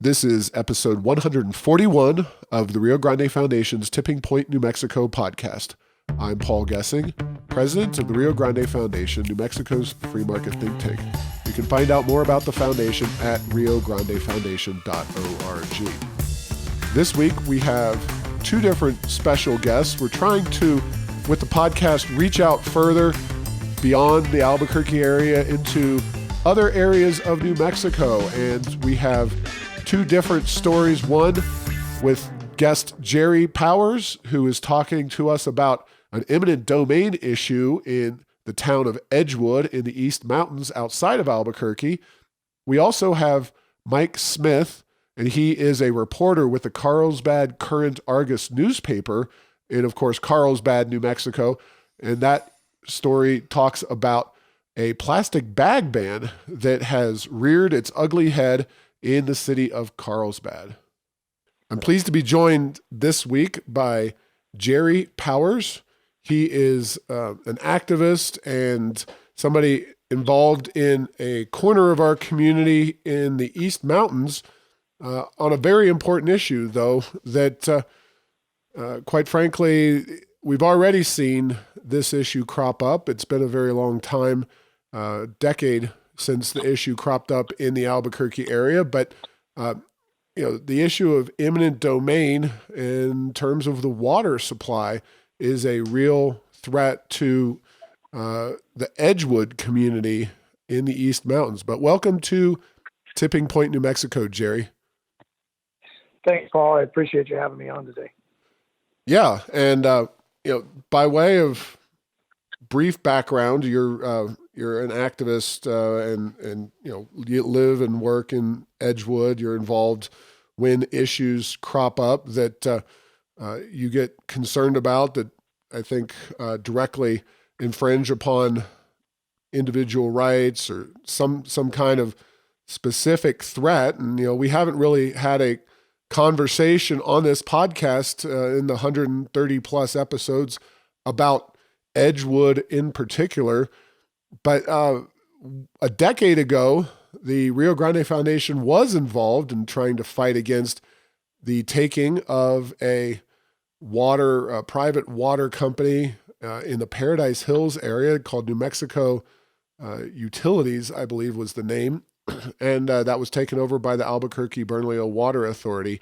This is episode 141 of the Rio Grande Foundation's Tipping Point, New Mexico podcast. I'm Paul Gessing, president of the Rio Grande Foundation, New Mexico's free market think tank. You can find out more about the foundation at riograndefoundation.org. This week we have two different special guests. We're trying to, with the podcast, reach out further beyond the Albuquerque area into other areas of New Mexico, and we have two different stories. One with guest Jerry Powers, who is talking to us about an eminent domain issue in the town of Edgewood in the East Mountains outside of Albuquerque. We also have Mike Smith, and he is a reporter with the Carlsbad Current-Argus newspaper in, of course, Carlsbad, New Mexico. And that story talks about a plastic bag ban that has reared its ugly head in the city of Carlsbad. I'm pleased to be joined this week by Jerry Powers. He is an activist and somebody involved in a corner of our community in the East Mountains on a very important issue, though, that quite frankly, we've already seen this issue crop up. It's been a very long time, decade since the issue cropped up in the Albuquerque area. But, the issue of eminent domain in terms of the water supply is a real threat to the Edgewood community in the East Mountains. But welcome to Tipping Point, New Mexico, Jerry. Thanks, Paul. I appreciate you having me on today. Yeah. And, by way of brief background, you're an activist, and you live and work in Edgewood. You're involved when issues crop up that you get concerned about that I think directly infringe upon individual rights or some kind of specific threat. And we haven't really had a conversation on this podcast in the 130 plus episodes about Edgewood in particular. But a decade ago, the Rio Grande Foundation was involved in trying to fight against the taking of a private water company in the Paradise Hills area called New Mexico Utilities, I believe was the name. And that was taken over by the Albuquerque Bernalillo Water Authority.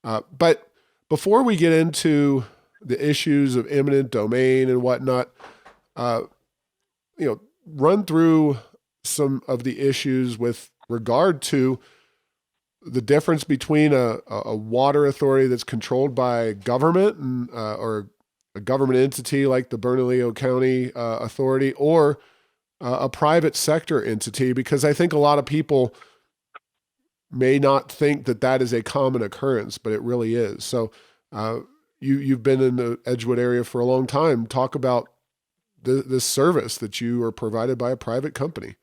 But before we get into the issues of eminent domain and whatnot, run through some of the issues with regard to the difference between a water authority that's controlled by government and, or a government entity like the Bernalillo County Authority, or a private sector entity, because I think a lot of people may not think that that is a common occurrence, but it really is. So you've been in the Edgewood area for a long time. Talk about this service that you are provided by a private company.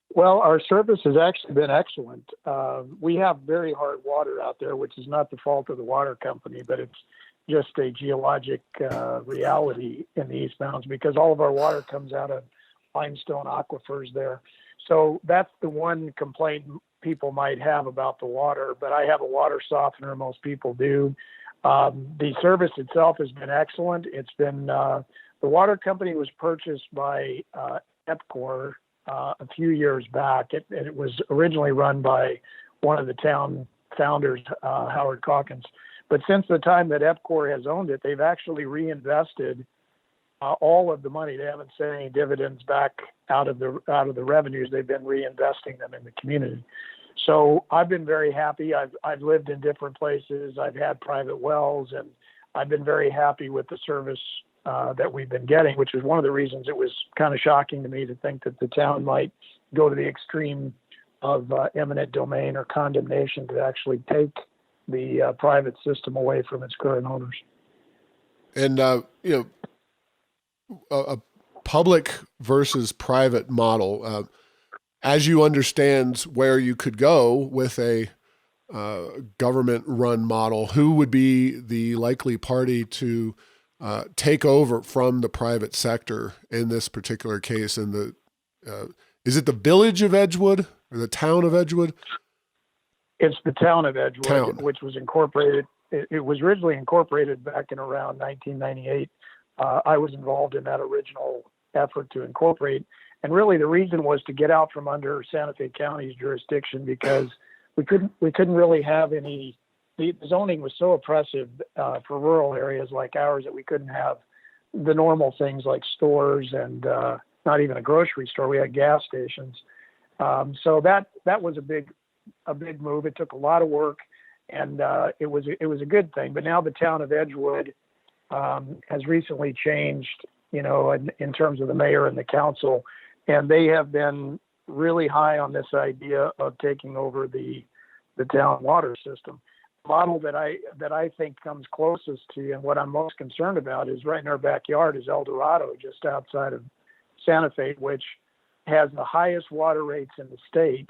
Well, our service has actually been excellent. We have very hard water out there, which is not the fault of the water company, but it's just a geologic reality in the East Mountains because all of our water comes out of limestone aquifers there. So that's the one complaint people might have about the water, but I have a water softener. Most people do. The service itself has been excellent. It's been, the water company was purchased by EPCOR a few years back. It was originally run by one of the town founders, Howard Calkins. But since the time that EPCOR has owned it, they've actually reinvested all of the money. They haven't sent any dividends back out of the revenues. They've been reinvesting them in the community. So I've been very happy. I've lived in different places. I've had private wells, and I've been very happy with the service that we've been getting, which is one of the reasons it was kind of shocking to me to think that the town might go to the extreme of eminent domain or condemnation to actually take the private system away from its current owners. And, a public versus private model, as you understand where you could go with a government-run model, who would be the likely party to take over from the private sector in this particular case? And is it the village of Edgewood or the town of Edgewood? It's the town of Edgewood, Town. which was incorporated. It was originally incorporated back in around 1998. I was involved in that original effort to incorporate. And really the reason was to get out from under Santa Fe County's jurisdiction, because we couldn't really have any, the zoning was so oppressive for rural areas like ours that we couldn't have the normal things like stores and not even a grocery store. We had gas stations. So that was a big move. It took a lot of work, and it was a good thing. But now the town of Edgewood has recently changed, in terms of the mayor and the council, and they have been really high on this idea of taking over the town water system. The model that I think comes closest to, and what I'm most concerned about, is right in our backyard is El Dorado, just outside of Santa Fe, which has the highest water rates in the state.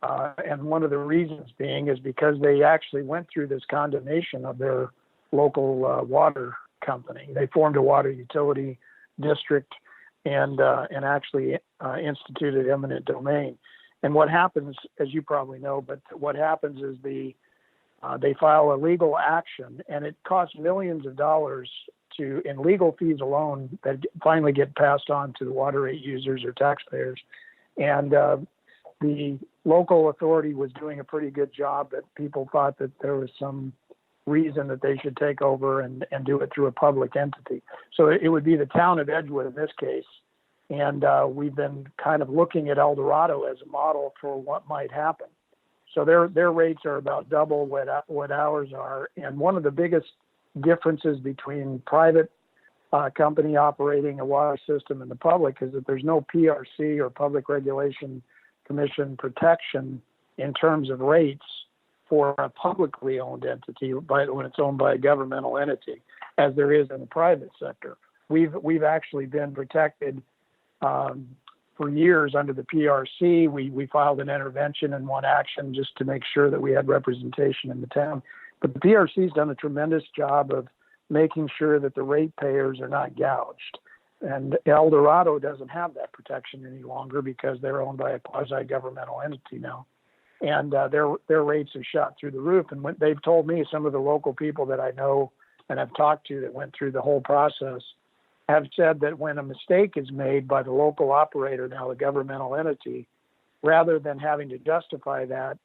And one of the reasons being is because they actually went through this condemnation of their local water company. They formed a water utility district and actually instituted eminent domain. And what happens, as you probably know, but what happens is they file a legal action, and it costs millions of dollars in legal fees alone that finally get passed on to the water rate users or taxpayers. And the local authority was doing a pretty good job, that people thought that there was some reason that they should take over and do it through a public entity. So it would be the town of Edgewood in this case. And we've been kind of looking at El Dorado as a model for what might happen. So their rates are about double what ours are. And one of the biggest differences between private company operating a water system and the public is that there's no PRC or Public Regulation Commission protection in terms of rates for a publicly owned entity when it's owned by a governmental entity, as there is in the private sector. We've actually been protected for years under the PRC. We filed an intervention and one action just to make sure that we had representation in the town. But the PRC's done a tremendous job of making sure that the ratepayers are not gouged. And El Dorado doesn't have that protection any longer because they're owned by a quasi-governmental entity now. And their rates have shot through the roof. And when they've told me, some of the local people that I know and have talked to that went through the whole process have said that when a mistake is made by the local operator, now the governmental entity, rather than having to justify that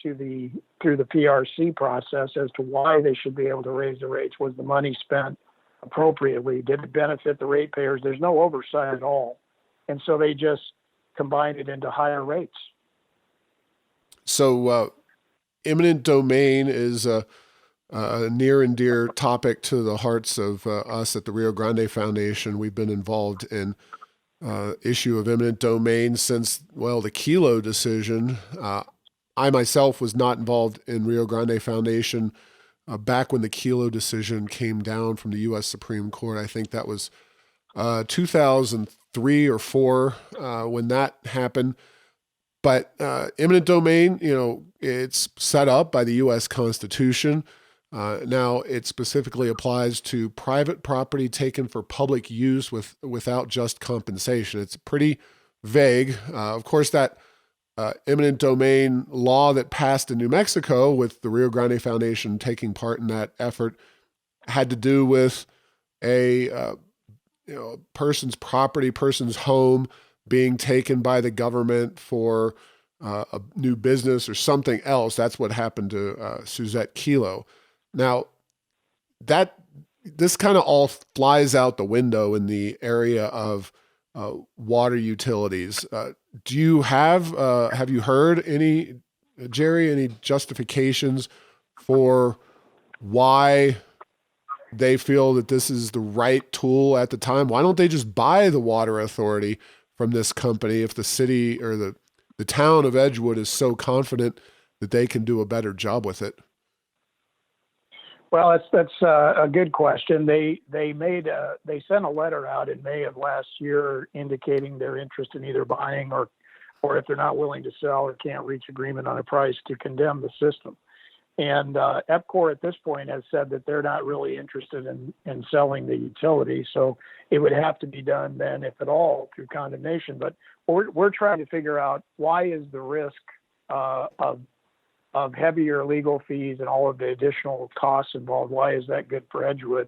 through the PRC process as to why they should be able to raise the rates, was the money spent appropriately? Did it benefit the ratepayers? There's no oversight at all. And so they just combined it into higher rates. So eminent domain is a near and dear topic to the hearts of us at the Rio Grande Foundation. We've been involved in issue of eminent domain since, the Kelo decision. I myself was not involved in Rio Grande Foundation back when the Kelo decision came down from the U.S. Supreme Court. I think that was 2003 or 4 when that happened. But eminent domain, it's set up by the U.S. Constitution. Now, it specifically applies to private property taken for public use without just compensation. It's pretty vague. Of course, that eminent domain law that passed in New Mexico, with the Rio Grande Foundation taking part in that effort, had to do with a person's property, person's home being taken by the government for a new business or something else. That's what happened to Suzette Kelo. Now, this kind of all flies out the window in the area of water utilities. Do you have you heard any justifications for why they feel that this is the right tool at the time? Why don't they just buy the water authority from this company if the city or the town of Edgewood is so confident that they can do a better job with it? Well, that's a good question. They sent a letter out in May of last year indicating their interest in either buying or if they're not willing to sell or can't reach agreement on a price, to condemn the system. And EPCOR at this point has said that they're not really interested in selling the utility. So it would have to be done then, if at all, through condemnation. But we're trying to figure out, why is the risk of of heavier legal fees and all of the additional costs involved. Why is that good for Edgewood?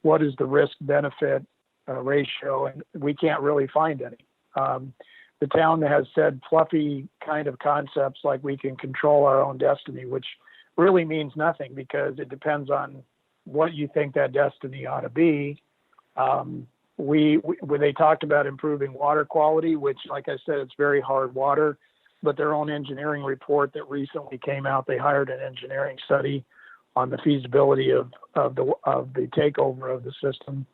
What is the risk benefit ratio? And we can't really find any. The town has said fluffy kind of concepts like we can control our own destiny, which really means nothing because it depends on what you think that destiny ought to be. When they talked about improving water quality, which, like I said, it's very hard water, but their own engineering report that recently came out, they hired an engineering study on the feasibility of the takeover of the system.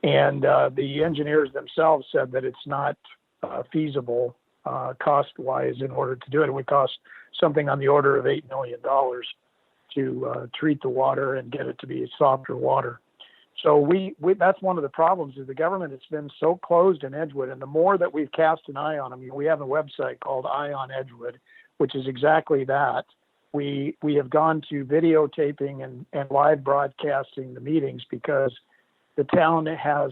And the engineers themselves said that it's not feasible cost-wise in order to do it. It would cost something on the order of $8 million to treat the water and get it to be softer water. So we that's one of the problems is the government has been so closed in Edgewood, and the more that we've cast an eye on them, we have a website called Eye on Edgewood, which is exactly that. We have gone to videotaping and live broadcasting the meetings because the town has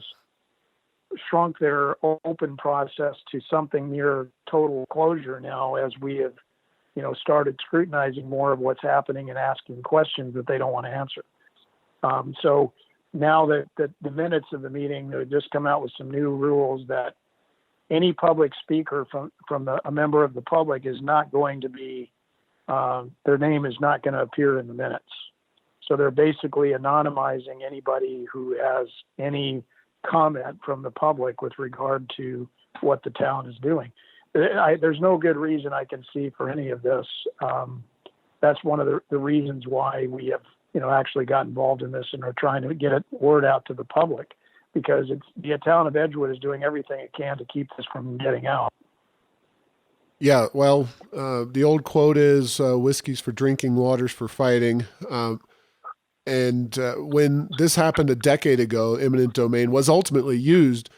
shrunk their open process to something near total closure now as we have, started scrutinizing more of what's happening and asking questions that they don't want to answer. So now that the minutes of the meeting, they just come out with some new rules that any public speaker from a member of the public is not going to be, their name is not going to appear in the minutes. So they're basically anonymizing anybody who has any comment from the public with regard to what the town is doing. There's no good reason I can see for any of this. That's one of the reasons why we have, actually got involved in this and are trying to get word out to the public, because the town of Edgewood is doing everything it can to keep this from getting out. Yeah, well, the old quote is whiskey's for drinking, water's for fighting. And when this happened a decade ago, eminent domain was ultimately used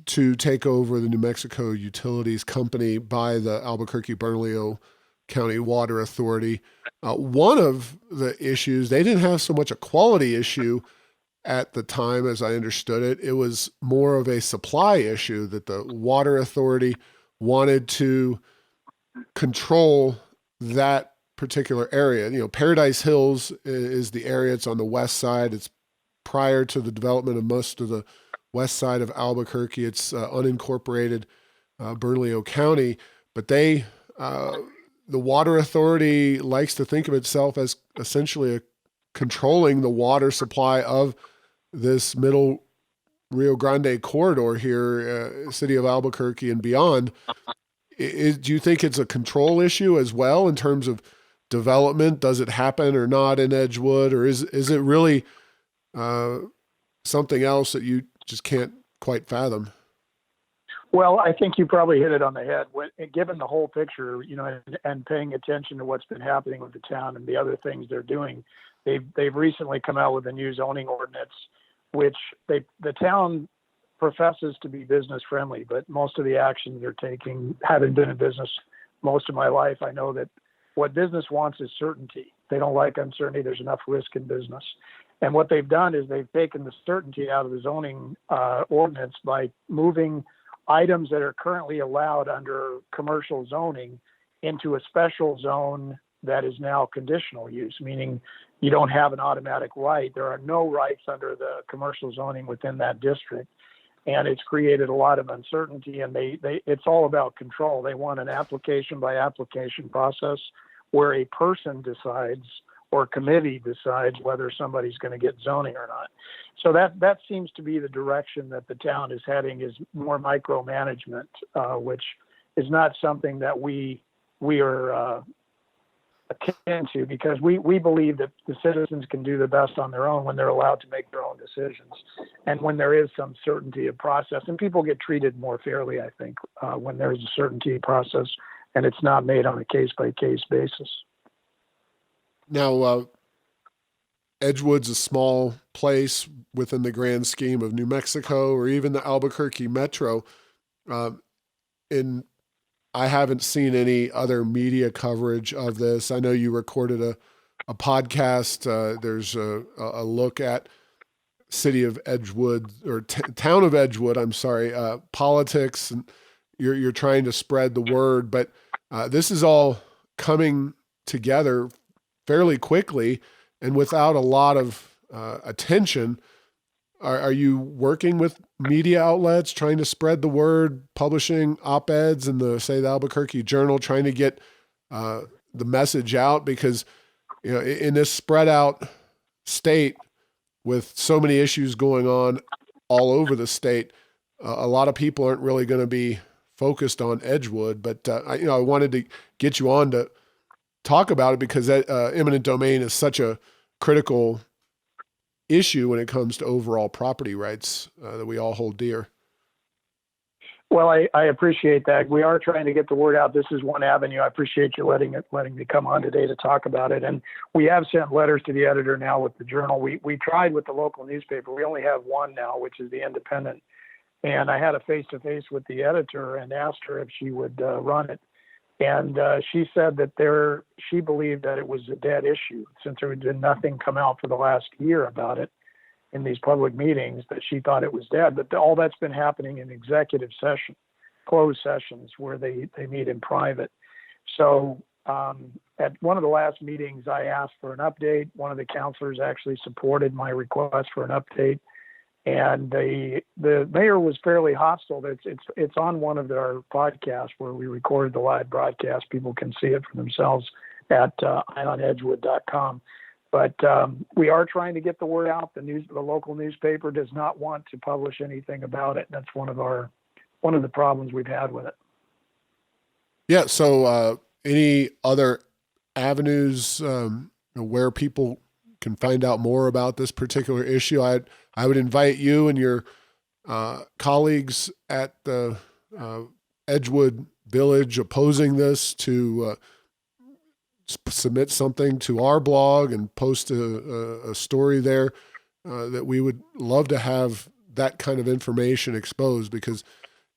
to take over the New Mexico Utilities Company by the Albuquerque-Bernalillo County Water Authority. One of the issues, they didn't have so much a quality issue at the time, as I understood it. It was more of a supply issue that the Water Authority wanted to control that particular area. Paradise Hills is the area. It's on the west side. It's prior to the development of most of the west side of Albuquerque. It's unincorporated Bernalillo County, but the Water Authority likes to think of itself as essentially controlling the water supply of this middle Rio Grande corridor here, city of Albuquerque and beyond. Do you think it's a control issue as well in terms of development? Does it happen or not in Edgewood, or is it really something else that you just can't quite fathom? Well, I think you probably hit it on the head. Given the whole picture, and paying attention to what's been happening with the town and the other things they're doing, they've recently come out with a new zoning ordinance, which the town professes to be business friendly, but most of the actions they're taking, having been in business most of my life, I know that what business wants is certainty. They don't like uncertainty. There's enough risk in business. And what they've done is they've taken the certainty out of the zoning ordinance by moving items that are currently allowed under commercial zoning into a special zone that is now conditional use, meaning you don't have an automatic right. There are no rights under the commercial zoning within that district. And it's created a lot of uncertainty, and it's all about control. They want an application by application process where a person decides or committee decides whether somebody's going to get zoning or not. So that seems to be the direction that the town is heading, is more micromanagement, which is not something that we are akin to, because we believe that the citizens can do the best on their own when they're allowed to make their own decisions, and when there is some certainty of process, and people get treated more fairly, I think, when there's a certainty of process and it's not made on a case-by-case basis. Now, Edgewood's a small place within the grand scheme of New Mexico or even the Albuquerque metro. And I haven't seen any other media coverage of this. I know you recorded a podcast. There's a look at city of Edgewood or town of Edgewood, I'm sorry, politics, and you're trying to spread the word, but this is all coming together fairly quickly and without a lot of attention. Are you working with media outlets, trying to spread the word, publishing op-eds in the Albuquerque Journal, trying to get the message out? Because in this spread out state with so many issues going on all over the state, a lot of people aren't really going to be focused on Edgewood. But I wanted to get you on to talk about it because eminent domain is such a critical issue when it comes to overall property rights that we all hold dear. Well, I appreciate that. We are trying to get the word out. This is one avenue. I appreciate you letting me come on today to talk about it. And we have sent letters to the editor now with the Journal. We tried with the local newspaper. We only have one now, which is the Independent. And I had a face-to-face with the editor and asked her if she would run it. And she said that she believed that it was a dead issue since there had been nothing come out for the last year about it in these public meetings, that she thought it was dead. But all that's been happening in executive session, closed sessions where they meet in private. So at one of the last meetings, I asked for an update. One of the counselors actually supported my request for an update. And the mayor was fairly hostile. It's on one of our podcasts where we recorded the live broadcast. People can see it for themselves at ionedgewood.com. But we are trying to get the word out. The local newspaper does not want to publish anything about it. That's one of the problems we've had with it. Yeah. So any other avenues where people can find out more about this particular issue? I would invite you and your colleagues at the Edgewood Village opposing this to submit something to our blog and post a story there that we would love to have that kind of information exposed, because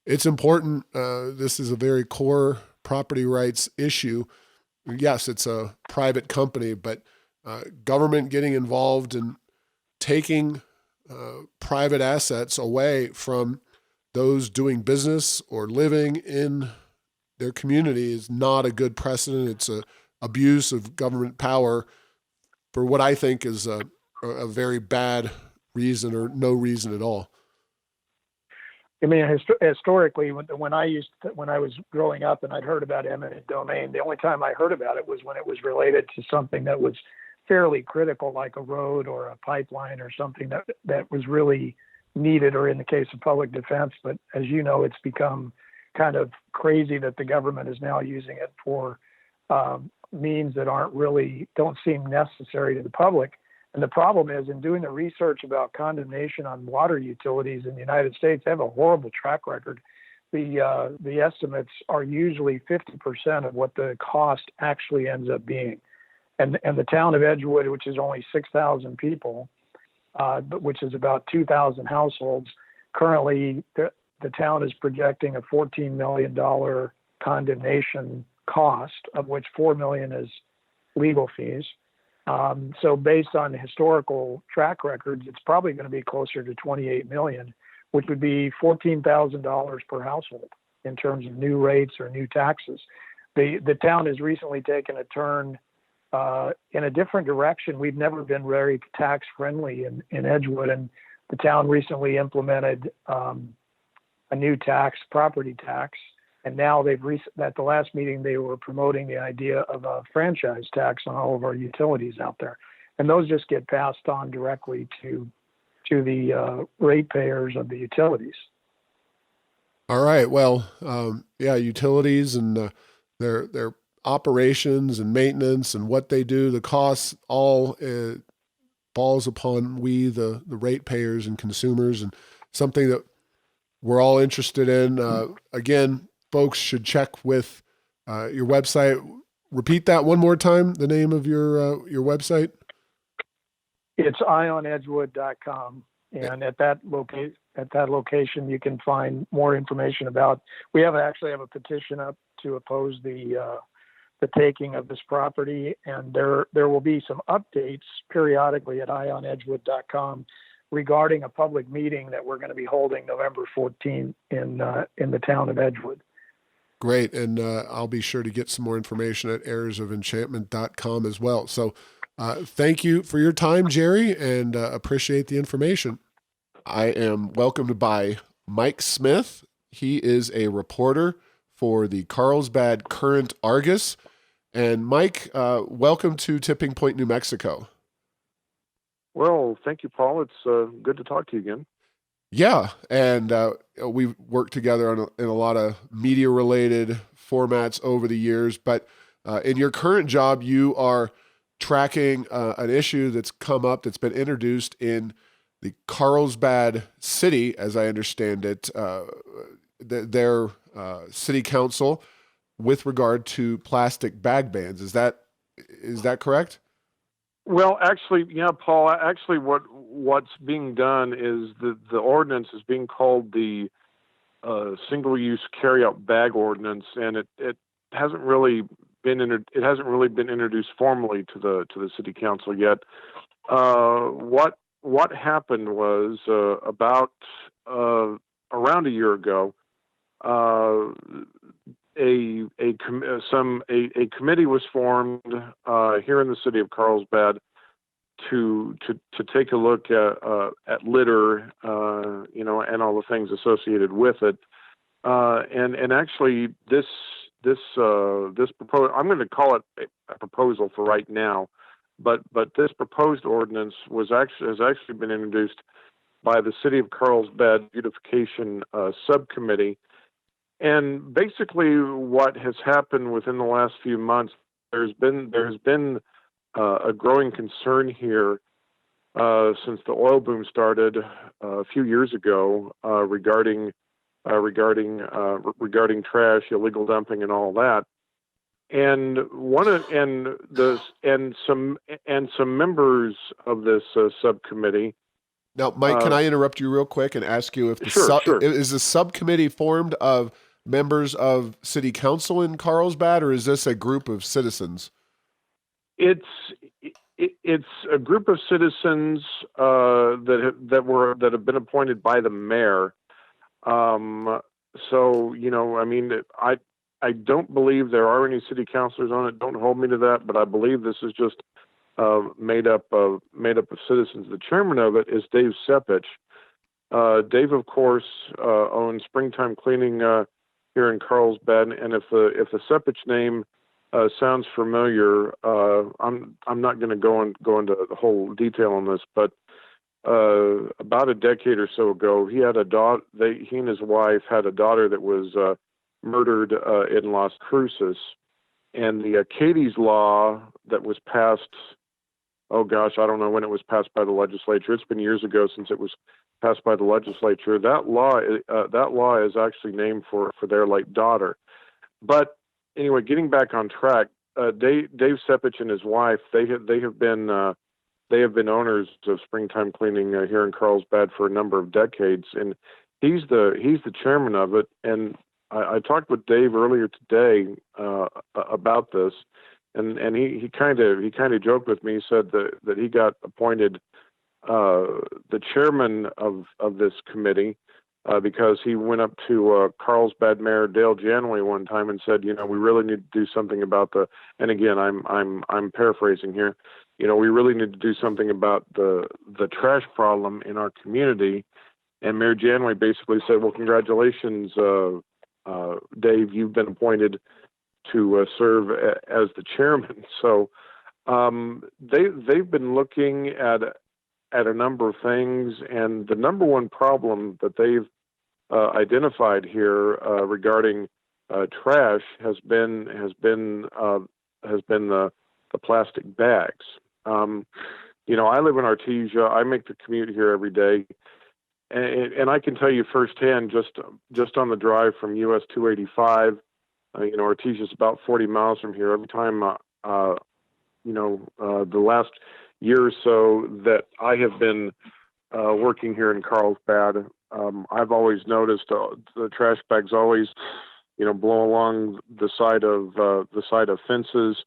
it's important. This is a very core property rights issue. Yes, it's a private company, but government getting involved in taking private assets away from those doing business or living in their community is not a good precedent. It's a abuse of government power for what I think is a very bad reason or no reason at all. I mean, historically, when I was growing up and I'd heard about eminent domain, the only time I heard about it was when it was related to something that was fairly critical, like a road or a pipeline or something that was really needed, or in the case of public defense. But as you know, it's become kind of crazy that the government is now using it for means that don't seem necessary to the public. And the problem is, in doing the research about condemnation on water utilities in the United States, they have a horrible track record. The estimates are usually 50% of what the cost actually ends up being. And the town of Edgewood, which is only 6,000 people, but which is about 2,000 households, currently the town is projecting a $14 million condemnation cost, of which $4 million is legal fees. So based on historical track records, it's probably going to be closer to $28 million, which would be $14,000 per household in terms of new rates or new taxes. The town has recently taken a turn in a different direction. We've never been very tax friendly in Edgewood, and the town recently implemented a new tax, property tax. And now at the last meeting, they were promoting the idea of a franchise tax on all of our utilities out there. And those just get passed on directly to the ratepayers of the utilities. All right. Well, utilities and their operations and maintenance and what they do, the costs all falls upon we, the ratepayers and consumers, and something that we're all interested in. Again, folks should check with your website. Repeat that one more time, the name of your website. It's ionedgewood.com. And at that location, you can find more information about. We actually have a petition up to oppose the taking of this property, and there will be some updates periodically at ionedgewood.com regarding a public meeting that we're going to be holding November 14th in the town of Edgewood. Great. And I'll be sure to get some more information at heirsofenchantment.com as well. So thank you for your time, Jerry, and appreciate the information. I am welcomed by Mike Smith. He is a reporter for the Carlsbad Current Argus. And Mike, welcome to Tipping Point, New Mexico. Well, thank you, Paul. It's good to talk to you again. Yeah, and we've worked together in a lot of media-related formats over the years, but in your current job, you are tracking an issue that's come up that's been introduced in the Carlsbad city, as I understand it, their city council with regard to plastic bag bans. Is that correct? Well, actually, yeah, Paul. Actually, what's being done is the ordinance is being called the single-use carryout bag ordinance, and it hasn't really been introduced formally to the city council yet. What happened was about around a year ago, a committee was formed here in the city of Carlsbad to take a look at litter, and all the things associated with it. And actually, this proposal, I'm going to call it a proposal for right now, but this proposed ordinance has actually been introduced by the City of Carlsbad Beautification Subcommittee. And basically, what has happened within the last few months, there's been a growing concern here since the oil boom started a few years ago regarding trash, illegal dumping, and all that. And some members of this subcommittee. Now, Mike, can I interrupt you real quick and ask you if is the subcommittee formed of members of city council in Carlsbad, or is this a group of citizens? It's a group of citizens that have been appointed by the mayor. So I don't believe there are any city councilors on it. Don't hold me to that, but I believe this is just made up of citizens. The chairman of it is Dave Sepich. Dave, of course, owns Springtime Cleaning here in Carlsbad, and if the Sepich name sounds familiar, I'm not going to go into the whole detail on this, but about a decade or so ago, he had a daughter. He and his wife had a daughter that was murdered in Las Cruces, and the Cadiz law that was passed. Oh gosh, I don't know when it was passed by the legislature. It's been years ago since it was passed by the legislature. That law is actually named for their late daughter. But anyway, getting back on track, Dave Sepich and his wife, they have been owners of Springtime Cleaning here in Carlsbad for a number of decades, and he's the chairman of it. And I talked with Dave earlier today about this, and he kind of joked with me. He said that he got appointed the chairman of this committee because he went up to Carlsbad Mayor Dale Janway one time and said, we really need to do something about and again, I'm paraphrasing here, we really need to do something about the trash problem in our community. And Mayor Janway basically said, well, congratulations, Dave, you've been appointed to serve as the chairman. So they've been looking at a number of things, and the number one problem that they've identified here regarding trash has been the plastic bags. I live in Artesia. I make the commute here every day, and I can tell you firsthand, just on the drive from US 285, Artesia is about 40 miles from here. Every time, the last year or so that I have been working here in Carlsbad, I've always noticed the trash bags always, blow along the side of fences.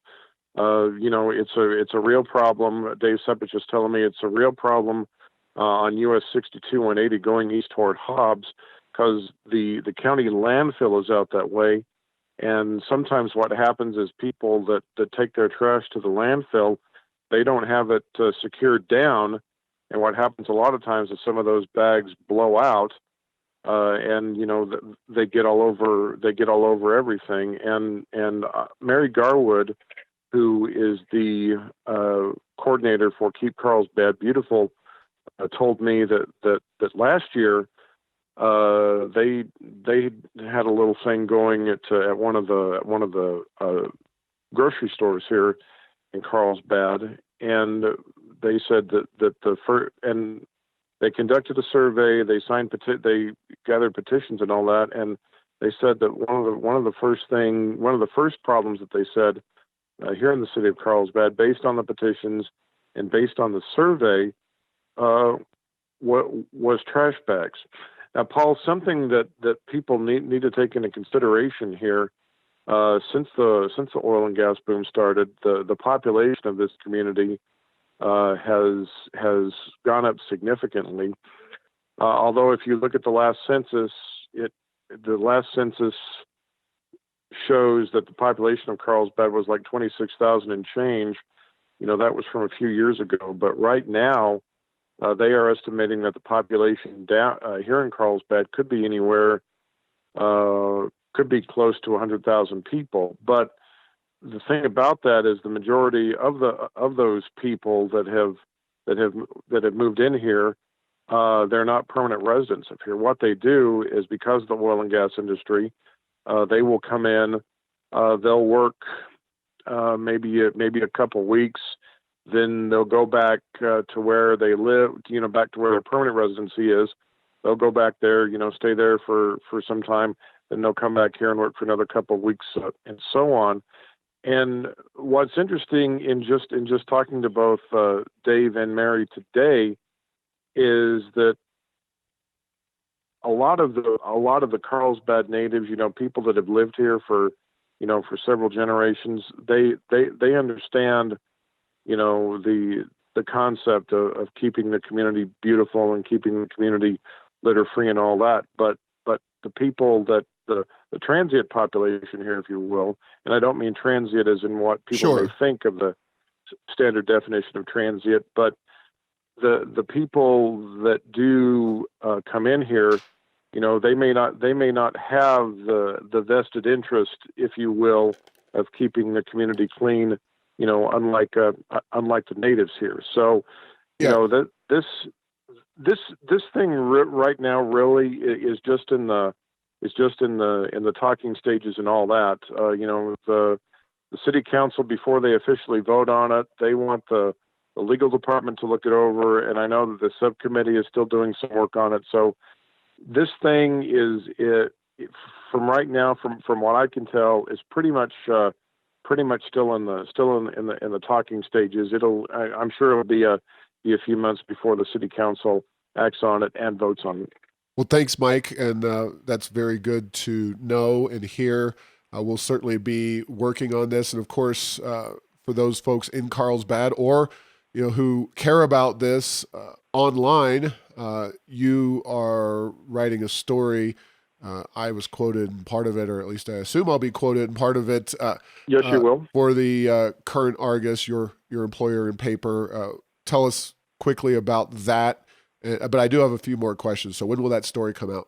It's a real problem. Dave Sepich is telling me it's a real problem on US 62 180 going east toward Hobbs, because the county landfill is out that way. And sometimes what happens is people that take their trash to the landfill, they don't have it secured down. And what happens a lot of times is some of those bags blow out, and they get all over everything. And Mary Garwood, who is the coordinator for Keep Carlsbad Beautiful, told me that last year they had a little thing going at one of the grocery stores here in Carlsbad, and they said and they conducted a survey, they signed they gathered petitions and all that, and they said that one of the first problems that they said here in the city of Carlsbad, based on the petitions and based on the survey, was trash bags. Now, Paul, something that people need to take into consideration here, since the oil and gas boom started, the population of this community has gone up significantly. Although, if you look at the last census, the last census shows that the population of Carlsbad was like 26,000 and change. That was from a few years ago. But right now, they are estimating that the population down here in Carlsbad could be anywhere, could be close to 100,000 people. But the thing about that is the majority of those people that have moved in here, they're not permanent residents of here. What they do is, because of the oil and gas industry, they will come in, they'll work maybe a couple weeks, then they'll go back to where they live, back to where their permanent residency is. They'll go back there, stay there for some time, then they'll come back here and work for another couple of weeks, and so on. And what's interesting in just talking to both Dave and Mary today is that a lot of the Carlsbad natives, people that have lived here for several generations, they understand, the concept of keeping the community beautiful and keeping the community litter free and all that. But the people that the transient population here, if you will, and I don't mean transient as in what people may think of the standard definition of transient, but the people that do come in here, they may not have the vested interest, if you will, of keeping the community clean, unlike the natives here. So, that this thing right now really is just in the talking stages and all that. The city council, before they officially vote on it, they want the legal department to look it over, and I know that the subcommittee is still doing some work on it. So this thing is, from right now, from what I can tell, is pretty much still in the talking stages. I'm sure it'll be a few months before the city council acts on it and votes on it. Well, thanks, Mike, and that's very good to know and hear. We'll certainly be working on this, and of course, for those folks in Carlsbad or who care about this online, you are writing a story. I was quoted in part of it, or at least I assume I'll be quoted in part of it. Yes, you will. For the current Argus, your employer in paper. Tell us quickly about that. But I do have a few more questions. So when will that story come out?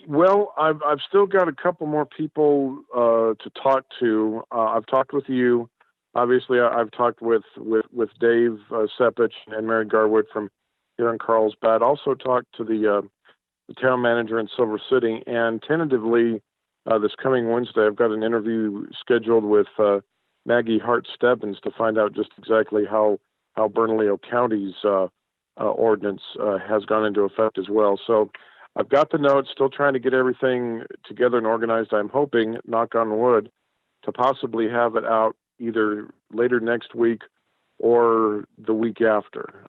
Well, I've still got a couple more people to talk to. I've talked with you. Obviously, I've talked with Dave Sepich and Mary Garwood from here in Carlsbad. Also talked to the town manager in Silver City, and tentatively this coming Wednesday, I've got an interview scheduled with Maggie Hart-Stebbins to find out just exactly how Bernalillo County's ordinance has gone into effect as well. So I've got the notes, still trying to get everything together and organized. I'm hoping, knock on wood, to possibly have it out either later next week or the week after.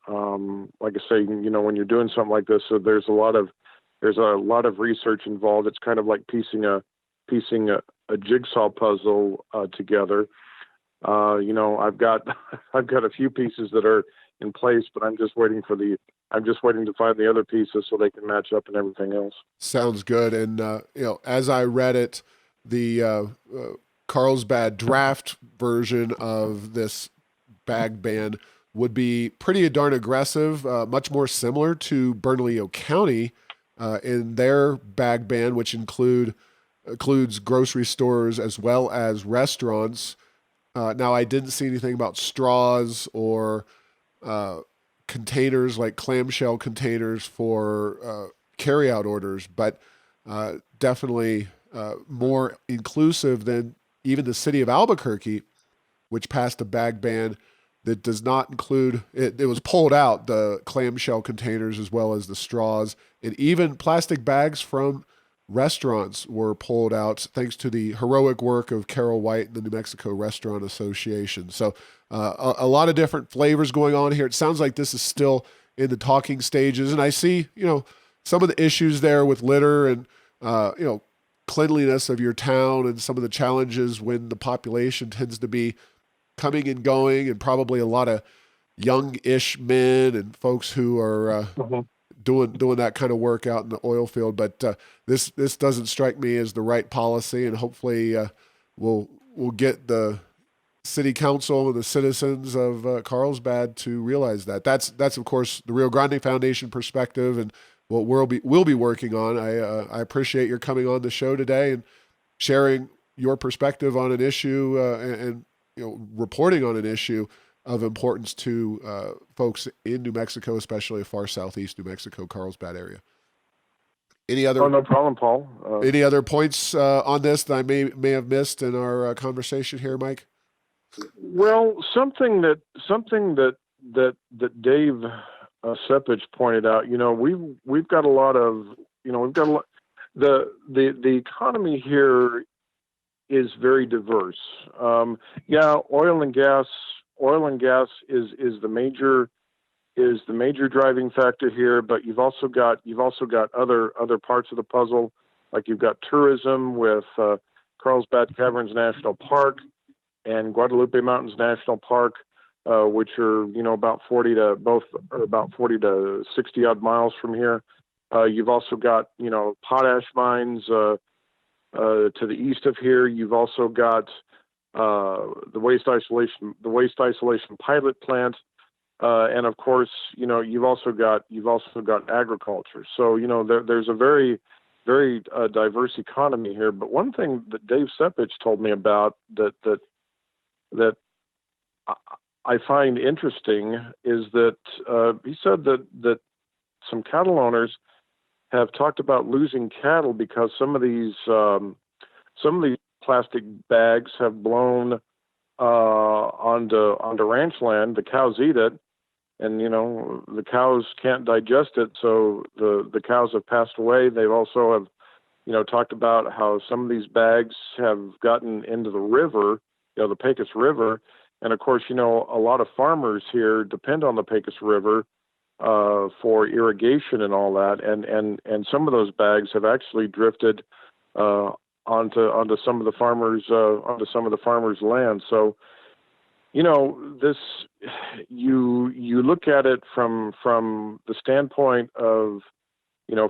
Like I say, when you're doing something like this, so there's a lot of research involved. It's kind of like piecing a jigsaw puzzle together. I've got a few pieces that are in place, but I'm just waiting to find the other pieces so they can match up and everything else. Sounds good. And as I read it, the Carlsbad draft version of this bag ban would be pretty darn aggressive, much more similar to Bernalillo County in their bag ban, which includes grocery stores as well as restaurants. Now, I didn't see anything about straws or containers like clamshell containers for carryout orders, but definitely more inclusive than even the city of Albuquerque, which passed a bag ban that does not include, it was pulled out, the clamshell containers as well as the straws, and even plastic bags from restaurants were pulled out thanks to the heroic work of Carol White and the New Mexico Restaurant Association. So a lot of different flavors going on here. It sounds like this is still in the talking stages, and I see, some of the issues there with litter and, cleanliness of your town and some of the challenges when the population tends to be coming and going, and probably a lot of young-ish men and folks who are doing that kind of work out in the oil field. But this doesn't strike me as the right policy, and hopefully we'll get the city council and the citizens of Carlsbad to realize that. That's of course the Rio Grande Foundation perspective and what we'll be working on. I appreciate your coming on the show today and sharing your perspective on an issue and reporting on an issue of importance to folks in New Mexico, especially far southeast New Mexico, Carlsbad area. Any other? Oh, no problem, Paul. Any other points on this that I may have missed in our conversation here, Mike? Well, something that Dave Sepich pointed out. We've got a lot of the economy here is very diverse. Oil and gas is the major driving factor here, but you've also got other parts of the puzzle, like you've got tourism with Carlsbad Caverns National Park and Guadalupe Mountains National Park, which are about 40 to 60 odd miles from here. You've also got potash mines to the east of here. You've also got the waste isolation pilot plant, and of course, you've also got agriculture. So there's a very very diverse economy here. But one thing that Dave Sepich told me about that I find interesting is that he said that some cattle owners have talked about losing cattle because some of these plastic bags have blown onto ranch land. The cows eat it, and the cows can't digest it, so the cows have passed away. They've also have talked about how some of these bags have gotten into the river, the Pecos River, and of course a lot of farmers here depend on the Pecos River for irrigation and all that, and some of those bags have actually drifted onto some of the farmers' land. So this you look at it from the standpoint of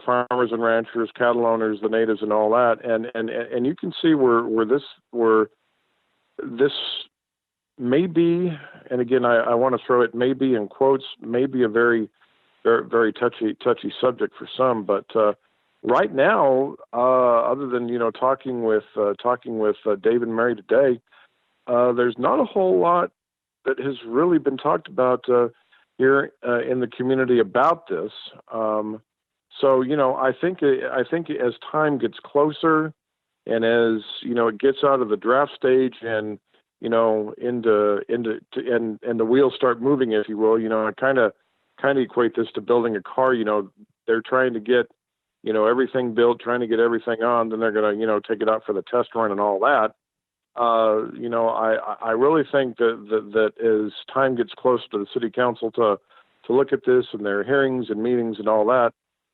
farmers and ranchers, cattle owners, the natives, and all that, and you can see where this may be, and again I want to throw it maybe in quotes, maybe a very very very touchy subject for some, but right now, other than talking with Dave and Mary today, there's not a whole lot that has really been talked about here in the community about this. So I think as time gets closer, and as it gets out of the draft stage and into and the wheels start moving, if you will, I kind of equate this to building a car. They're trying to get everything built, trying to get everything on, then they're going to, take it out for the test run and all that. I really think that as time gets closer to the city council to look at this and their hearings and meetings and all that,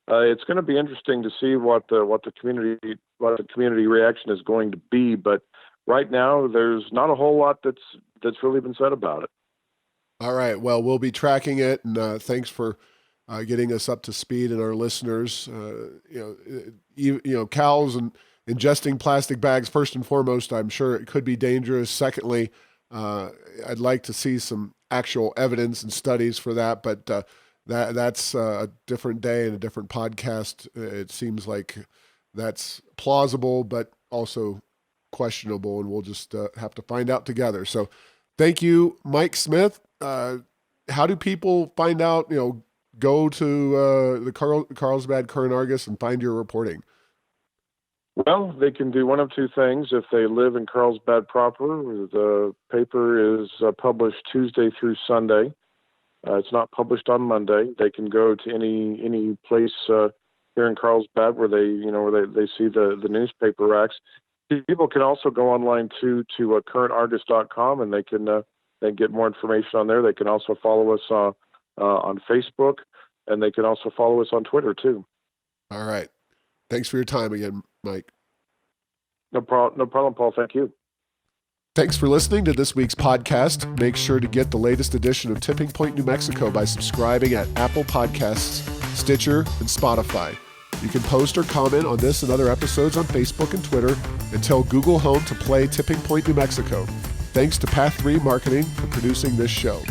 it's going to be interesting to see what the community reaction is going to be. But right now, there's not a whole lot that's really been said about it. All right. Well, we'll be tracking it, and thanks for getting us up to speed and our listeners. Cows and ingesting plastic bags, first and foremost, I'm sure it could be dangerous. Secondly, I'd like to see some actual evidence and studies for that, but that's a different day and a different podcast. It seems like that's plausible, but also questionable, and we'll just have to find out together. So thank you, Mike Smith. How do people find out, go to the Carlsbad Current Argus and find your reporting? Well, they can do one of two things. If they live in Carlsbad proper, the paper is published Tuesday through Sunday. It's not published on Monday. They can go to any place here in Carlsbad where they see the newspaper racks. People can also go online to currentargus.com, and they can get more information on there. They can also follow us on Facebook, and they can also follow us on Twitter too. All right. Thanks for your time again, Mike. No problem, Paul. Thank you. Thanks for listening to this week's podcast. Make sure to get the latest edition of Tipping Point, New Mexico by subscribing at Apple Podcasts, Stitcher, and Spotify. You can post or comment on this and other episodes on Facebook and Twitter, and tell Google Home to play Tipping Point, New Mexico. Thanks to Path 3 Marketing for producing this show.